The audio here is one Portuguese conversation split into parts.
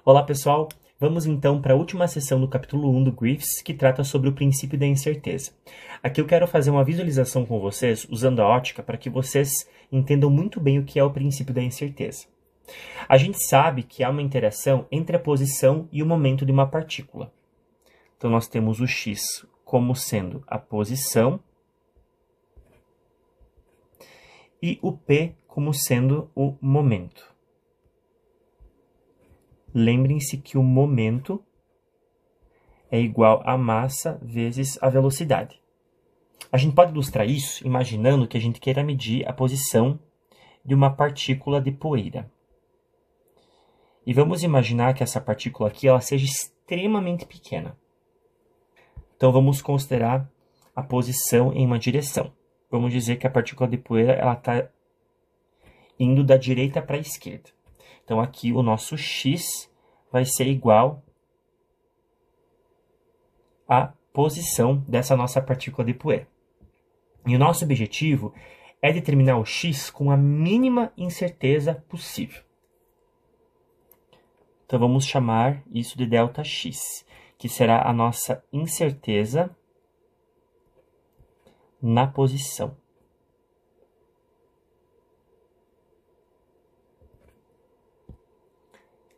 Olá pessoal, vamos então para a última sessão do capítulo 1 do Griffiths, que trata sobre o princípio da incerteza. Aqui eu quero fazer uma visualização com vocês, usando a ótica, para que vocês entendam muito bem o que é o princípio da incerteza. A gente sabe que há uma interação entre a posição e o momento de uma partícula. Então nós temos o x como sendo a posição e o p como sendo o momento. Lembrem-se que o momento é igual a massa vezes a velocidade. A gente pode ilustrar isso imaginando que a gente queira medir a posição de uma partícula de poeira. E vamos imaginar que essa partícula aqui ela seja extremamente pequena. Então vamos considerar a posição em uma direção. Vamos dizer que a partícula de poeira está indo da direita para a esquerda. Então aqui o nosso x vai ser igual à posição dessa nossa partícula de poeira. E o nosso objetivo é determinar o x com a mínima incerteza possível. Então vamos chamar isso de ΔX, que será a nossa incerteza na posição.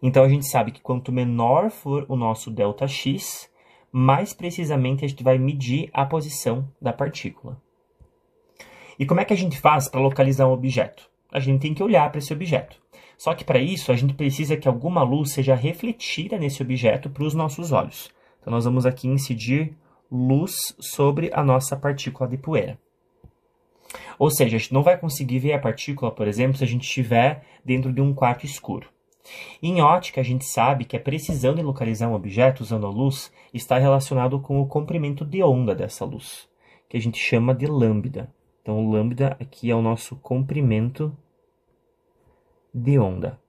Então, a gente sabe que quanto menor for o nosso ΔX, mais precisamente a gente vai medir a posição da partícula. E como é que a gente faz para localizar um objeto? A gente tem que olhar para esse objeto. Só que para isso, a gente precisa que alguma luz seja refletida nesse objeto para os nossos olhos. Então, nós vamos aqui incidir luz sobre a nossa partícula de poeira. Ou seja, a gente não vai conseguir ver a partícula, por exemplo, se a gente estiver dentro de um quarto escuro. Em ótica, a gente sabe que a precisão de localizar um objeto usando a luz está relacionado com o comprimento de onda dessa luz, que a gente chama de lambda. Então, o lambda aqui é o nosso comprimento de onda.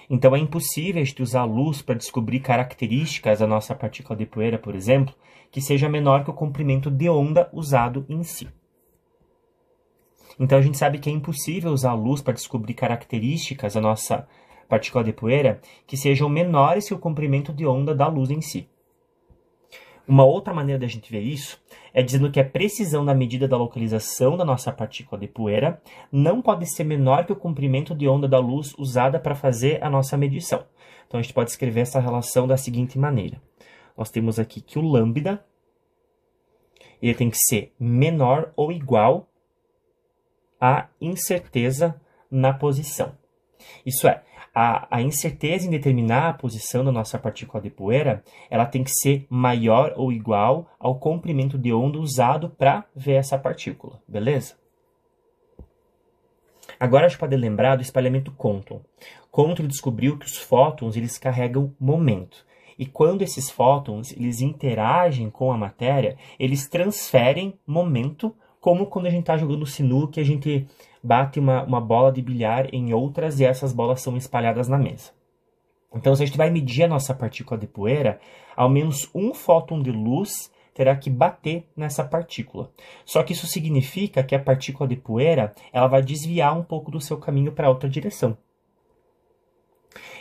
Então, é impossível a gente usar a luz para descobrir características da nossa partícula de poeira, por exemplo, que seja menor que o comprimento de onda usado em si. Então, a gente sabe que é impossível usar a luz para descobrir características da nossa partícula de poeira que sejam menores que o comprimento de onda da luz em si. Uma outra maneira da gente ver isso é dizendo que a precisão da medida da localização da nossa partícula de poeira não pode ser menor que o comprimento de onda da luz usada para fazer a nossa medição. Então, a gente pode escrever essa relação da seguinte maneira. Nós temos aqui que o lambda ele tem que ser menor ou igual a incerteza na posição. Isso é, a incerteza em determinar a posição da nossa partícula de poeira, ela tem que ser maior ou igual ao comprimento de onda usado para ver essa partícula, beleza? Agora a gente pode lembrar do espalhamento Compton. Compton descobriu que os fótons eles carregam momento. E quando esses fótons eles interagem com a matéria, eles transferem momento, como quando a gente está jogando sinuca, a gente bate uma bola de bilhar em outras e essas bolas são espalhadas na mesa. Então, se a gente vai medir a nossa partícula de poeira, ao menos um fóton de luz terá que bater nessa partícula. Só que isso significa que a partícula de poeira ela vai desviar um pouco do seu caminho para outra direção.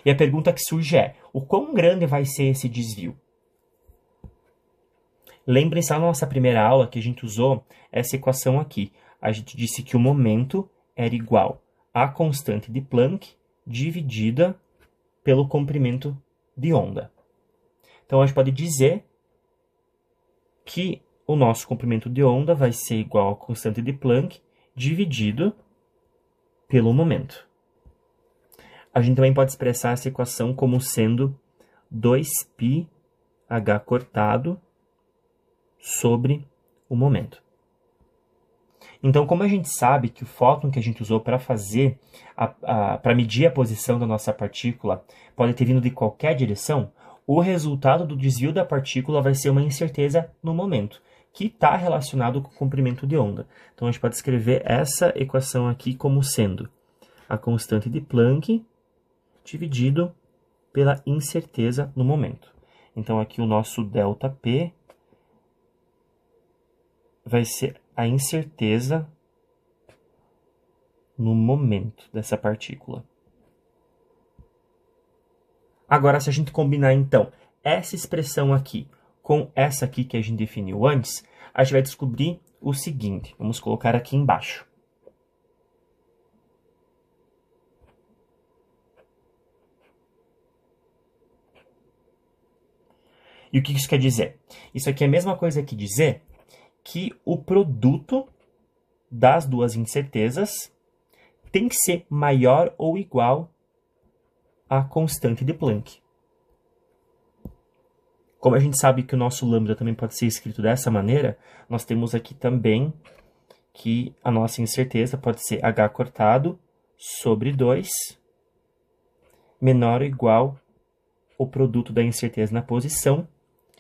E a pergunta que surge é, o quão grande vai ser esse desvio? Lembrem-se lá na nossa primeira aula que a gente usou essa equação aqui. A gente disse que o momento era igual à constante de Planck dividida pelo comprimento de onda. Então, a gente pode dizer que o nosso comprimento de onda vai ser igual à constante de Planck dividido pelo momento. A gente também pode expressar essa equação como sendo 2πh cortado sobre o momento. Então, como a gente sabe que o fóton que a gente usou para fazer, para medir a posição da nossa partícula pode ter vindo de qualquer direção, o resultado do desvio da partícula vai ser uma incerteza no momento, que está relacionado com o comprimento de onda. Então, a gente pode escrever essa equação aqui como sendo a constante de Planck dividido pela incerteza no momento. Então, aqui o nosso ΔP vai ser a incerteza no momento dessa partícula. Agora, se a gente combinar, então, essa expressão aqui com essa aqui que a gente definiu antes, a gente vai descobrir o seguinte. Vamos colocar aqui embaixo. E o que isso quer dizer? Isso aqui é a mesma coisa que dizer que o produto das duas incertezas tem que ser maior ou igual à constante de Planck. Como a gente sabe que o nosso lambda também pode ser escrito dessa maneira, nós temos aqui também que a nossa incerteza pode ser h cortado sobre 2 menor ou igual ao produto da incerteza na posição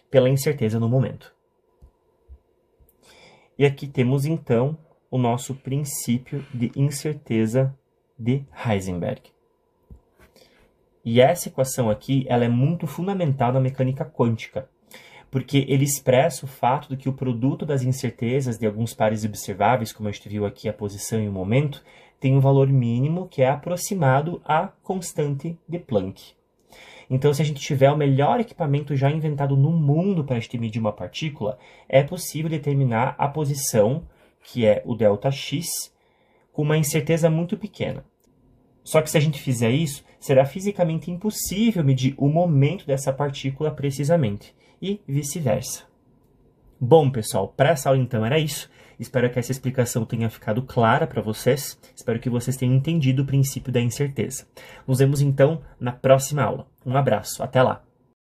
pela incerteza no momento. E aqui temos, então, o nosso princípio de incerteza de Heisenberg. E essa equação aqui, ela é muito fundamental na mecânica quântica, porque ele expressa o fato de que o produto das incertezas de alguns pares observáveis, como a gente viu aqui a posição e o momento, tem um valor mínimo que é aproximado à constante de Planck. Então, se a gente tiver o melhor equipamento já inventado no mundo para a gente medir uma partícula, é possível determinar a posição, que é o ΔX, com uma incerteza muito pequena. Só que se a gente fizer isso, será fisicamente impossível medir o momento dessa partícula precisamente, e vice-versa. Bom, pessoal, para essa aula então era isso. Espero que essa explicação tenha ficado clara para vocês. Espero que vocês tenham entendido o princípio da incerteza. Nos vemos então na próxima aula. Um abraço, até lá!